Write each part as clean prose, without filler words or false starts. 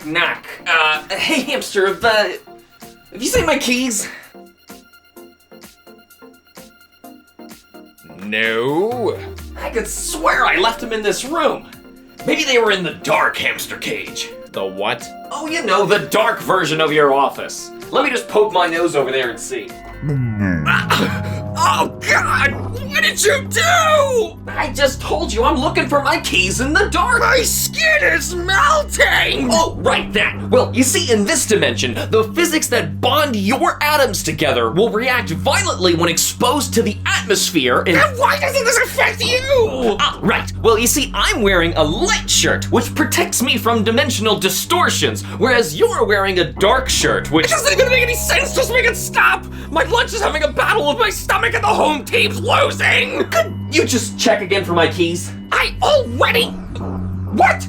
Knock, knock. Hey, Hamster, have you seen my keys? No. I could swear I left them in this room. Maybe they were in the dark hamster cage. The what? Oh, you know, the dark version of your office. Let me just poke my nose over there and see. Oh, God! What did you do? I just told you I'm looking for my keys in the dark. My skin is melting! Oh, right, that. Well, you see, in this dimension, the physics that bond your atoms together will react violently when exposed to the atmosphere and why doesn't this affect you? Right. Well, you see, I'm wearing a light shirt, which protects me from dimensional distortions, whereas you're wearing a dark shirt, which... It doesn't even make any sense, just make it stop! My lunch is having a battle with my stomach and the home team's losing! Could you just check again for my keys? I already... What?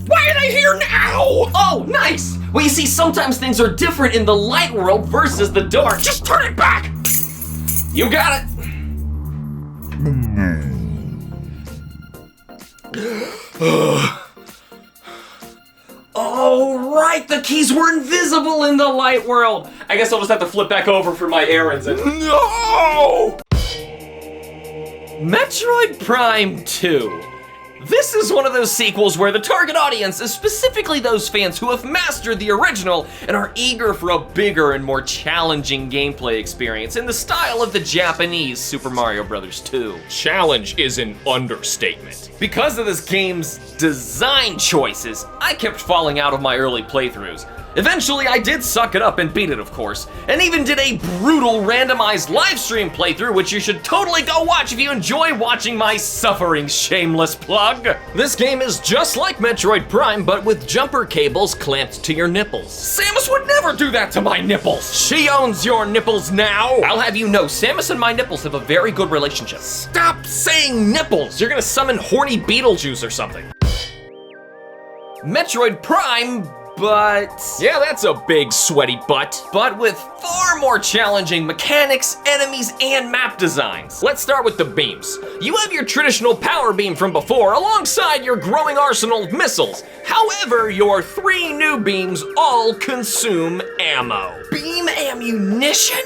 Why are they here now? Oh, nice! Well, you see, sometimes things are different in the light world versus the dark. Just turn it back! You got it! Oh, right, the keys were invisible in the light world. I guess I'll just have to flip back over for my errands and... No! Metroid Prime 2. This is one of those sequels where the target audience is specifically those fans who have mastered the original and are eager for a bigger and more challenging gameplay experience in the style of the Japanese Super Mario Bros. 2. Challenge is an understatement. Because of this game's design choices, I kept falling out of my early playthroughs. Eventually, I did suck it up and beat it, of course, and even did a brutal randomized livestream playthrough, which you should totally go watch if you enjoy watching my suffering shameless plug. This game is just like Metroid Prime, but with jumper cables clamped to your nipples. Samus would never do that to my nipples. She owns your nipples now. I'll have you know, Samus and my nipples have a very good relationship. Stop saying nipples. You're gonna summon horny Beetlejuice or something. Metroid Prime, but... Yeah, that's a big sweaty butt. But with far more challenging mechanics, enemies, and map designs. Let's start with the beams. You have your traditional power beam from before alongside your growing arsenal of missiles. However, your 3 new beams all consume ammo. Beam ammunition?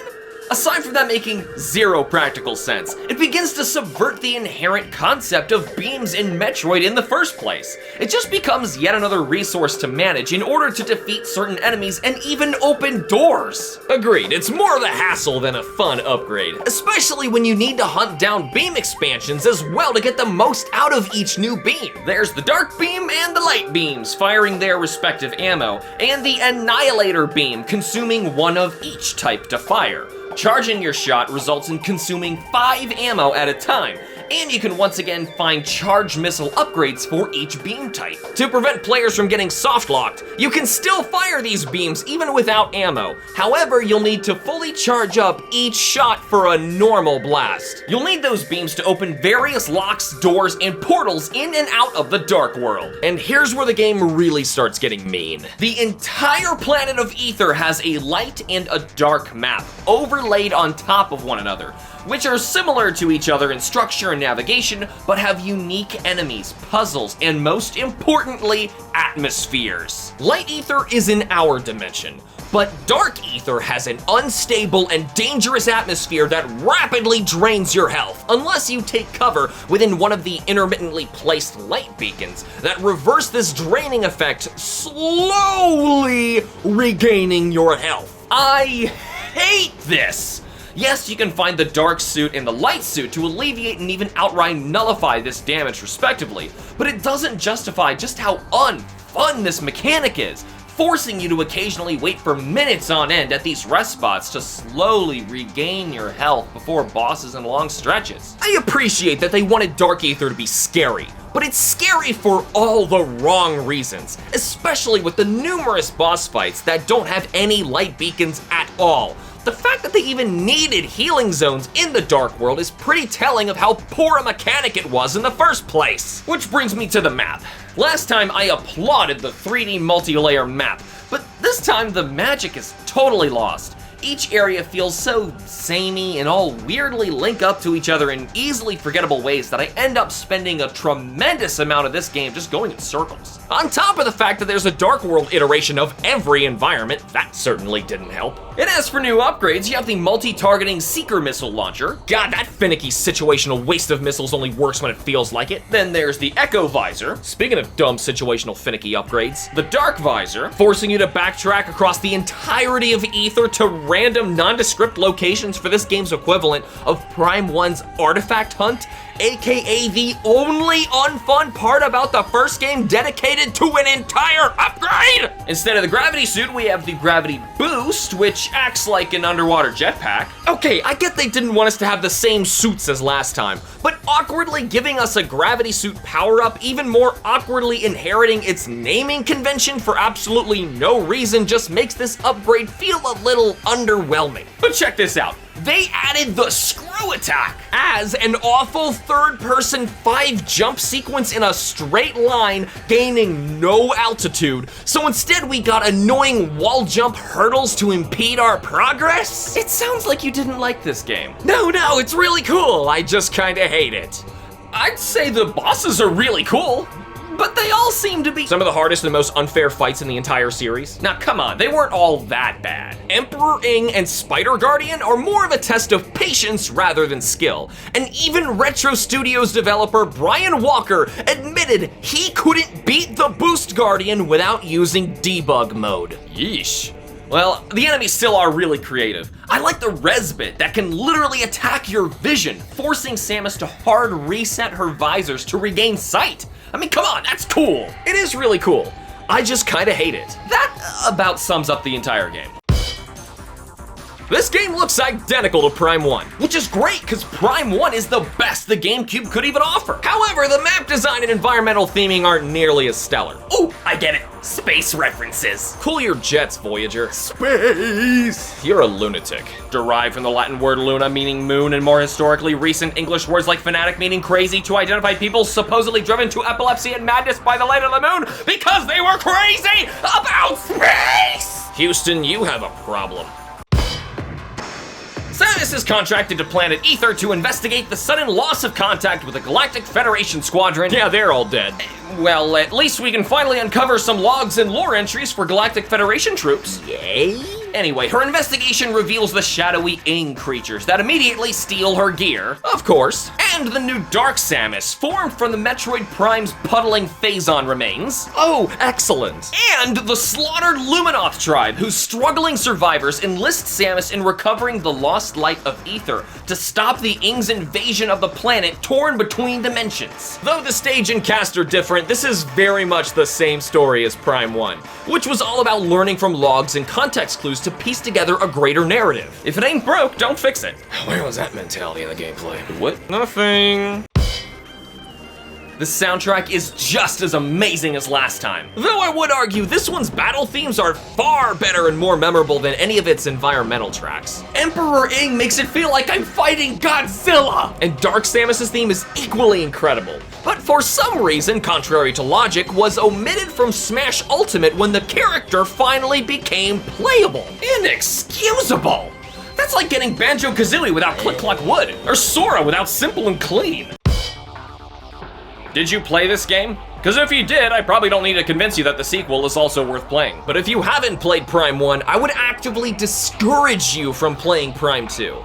Aside from that making zero practical sense, it begins to subvert the inherent concept of beams in Metroid in the first place. It just becomes yet another resource to manage in order to defeat certain enemies and even open doors. Agreed, it's more of a hassle than a fun upgrade, especially when you need to hunt down beam expansions as well to get the most out of each new beam. There's the dark beam and the light beams firing their respective ammo, and the annihilator beam consuming one of each type to fire. Charging your shot results in consuming 5 ammo at a time, and you can once again find charged missile upgrades for each beam type. To prevent players from getting soft-locked, you can still fire these beams even without ammo. However, you'll need to fully charge up each shot for a normal blast. You'll need those beams to open various locks, doors, and portals in and out of the dark world. And here's where the game really starts getting mean. The entire planet of Ether has a light and a dark map overlaid on top of one another, which are similar to each other in structure and navigation, but have unique enemies, puzzles, and most importantly, atmospheres. Light Ether is in our dimension, but Dark Ether has an unstable and dangerous atmosphere that rapidly drains your health, unless you take cover within one of the intermittently placed light beacons that reverse this draining effect, slowly regaining your health. I hate this! Yes, you can find the dark suit and the light suit to alleviate and even outright nullify this damage respectively, but it doesn't justify just how unfun this mechanic is, forcing you to occasionally wait for minutes on end at these rest spots to slowly regain your health before bosses in long stretches. I appreciate that they wanted Dark Ether to be scary, but it's scary for all the wrong reasons, especially with the numerous boss fights that don't have any light beacons at all. The fact that they even needed healing zones in the Dark World is pretty telling of how poor a mechanic it was in the first place. Which brings me to the map. Last time I applauded the 3D multi-layer map, but this time the magic is totally lost. each area feels so samey and all weirdly link up to each other in easily forgettable ways that I end up spending a tremendous amount of this game just going in circles. On top of the fact that there's a Dark World iteration of every environment, that certainly didn't help. And as for new upgrades, you have the multi-targeting Seeker missile launcher. God, that finicky situational waste of missiles only works when it feels like it. Then there's the Echo Visor. Speaking of dumb situational finicky upgrades, the Dark Visor, forcing you to backtrack across the entirety of Ether to random nondescript locations for this game's equivalent of Prime 1's Artifact Hunt, aka the only unfun part about the first game dedicated to an entire upgrade! Instead of the gravity suit, we have the gravity boost, which acts like an underwater jetpack. Okay, I get they didn't want us to have the same suits as last time, but awkwardly giving us a gravity suit power-up, even more awkwardly inheriting its naming convention for absolutely no reason, just makes this upgrade feel a little underwhelming. But check this out. They added the screw attack as an awful third-person 5 jump sequence in a straight line, gaining no altitude. So instead we got annoying wall jump hurdles to impede our progress? It sounds like you didn't like this game. No, it's really cool. I just kinda hate it. I'd say the bosses are really cool, but they all seem to be some of the hardest and most unfair fights in the entire series. Now come on, they weren't all that bad. Emperor Ing and Spider Guardian are more of a test of patience rather than skill. And even Retro Studios developer Brian Walker admitted he couldn't beat the Boost Guardian without using debug mode. Yeesh. Well, the enemies still are really creative. I like the res bit that can literally attack your vision, forcing Samus to hard reset her visors to regain sight. I mean, come on, that's cool. It is really cool. I just kinda hate it. That about sums up the entire game. This game looks identical to Prime 1, which is great because Prime 1 is the best the GameCube could even offer. However, the map design and environmental theming aren't nearly as stellar. Ooh, I get it. Space references. Cool your jets, Voyager. Space! You're a lunatic. Derived from the Latin word luna meaning moon and more historically recent English words like fanatic meaning crazy to identify people supposedly driven to epilepsy and madness by the light of the moon because they were crazy about space! Houston, you have a problem. Samus is contracted to planet Ether to investigate the sudden loss of contact with the Galactic Federation Squadron. Yeah, they're all dead. Well, at least we can finally uncover some logs and lore entries for Galactic Federation troops. Yay! Anyway, her investigation reveals the shadowy Ing creatures that immediately steal her gear, of course, and the new Dark Samus, formed from the Metroid Prime's puddling Phazon remains. Oh, excellent. And the slaughtered Luminoth tribe, whose struggling survivors enlist Samus in recovering the lost light of Ether to stop the Ing's invasion of the planet torn between dimensions. Though the stage and cast are different, this is very much the same story as Prime 1, which was all about learning from logs and context clues to piece together a greater narrative. If it ain't broke, don't fix it. Where was that mentality in the gameplay? What? Nothing. The soundtrack is just as amazing as last time. Though I would argue this one's battle themes are far better and more memorable than any of its environmental tracks. Emperor Ing makes it feel like I'm fighting Godzilla! And Dark Samus's theme is equally incredible. But for some reason, contrary to logic, was omitted from Smash Ultimate when the character finally became playable. Inexcusable! That's like getting Banjo-Kazooie without Click Clock Wood, or Sora without Simple and Clean. Did you play this game? Because if you did, I probably don't need to convince you that the sequel is also worth playing. But if you haven't played Prime 1, I would actively discourage you from playing Prime 2.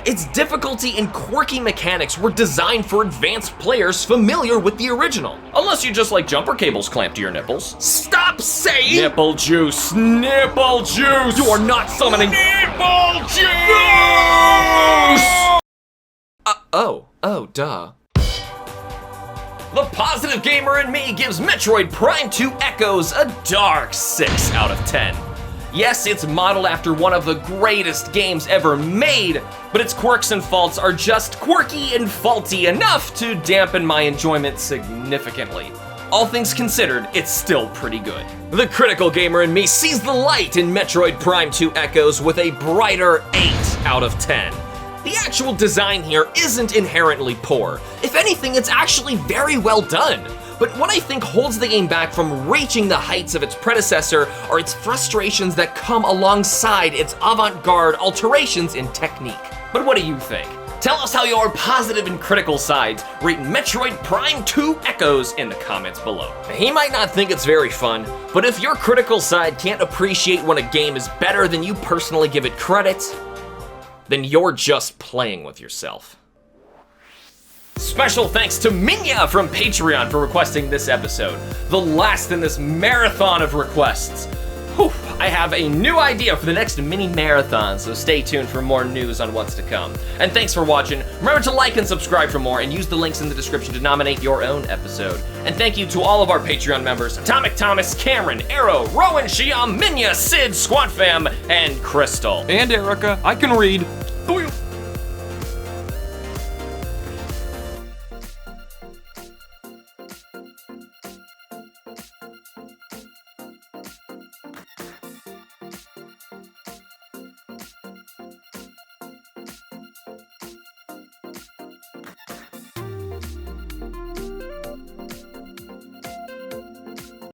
Its difficulty and quirky mechanics were designed for advanced players familiar with the original. Unless you just like jumper cables clamped to your nipples. Stop saying nipple juice, nipple juice! You are not summoning nipple juice! Duh. The positive gamer in me gives Metroid Prime 2 Echoes a dark 6 out of 10. Yes, it's modeled after one of the greatest games ever made, but its quirks and faults are just quirky and faulty enough to dampen my enjoyment significantly. All things considered, it's still pretty good. The critical gamer in me sees the light in Metroid Prime 2 Echoes with a brighter 8 out of 10. The actual design here isn't inherently poor. If anything, it's actually very well done. but what I think holds the game back from reaching the heights of its predecessor are its frustrations that come alongside its avant-garde alterations in technique. But what do you think? Tell us how your positive and critical sides rate Metroid Prime 2 Echoes in the comments below. He might not think it's very fun, but if your critical side can't appreciate when a game is better than you personally give it credit, then you're just playing with yourself. Special thanks to Minya from Patreon for requesting this episode, the last in this marathon of requests. Whew, I have a new idea for the next mini marathon, so stay tuned for more news on what's to come. And thanks for watching. Remember to like and subscribe for more, and use the links in the description to nominate your own episode. And thank you to all of our Patreon members: Atomic Thomas, Cameron, Arrow, Rowan, Shiam, Minya, Sid, Squat Fam, and Crystal. And Erica, I can read.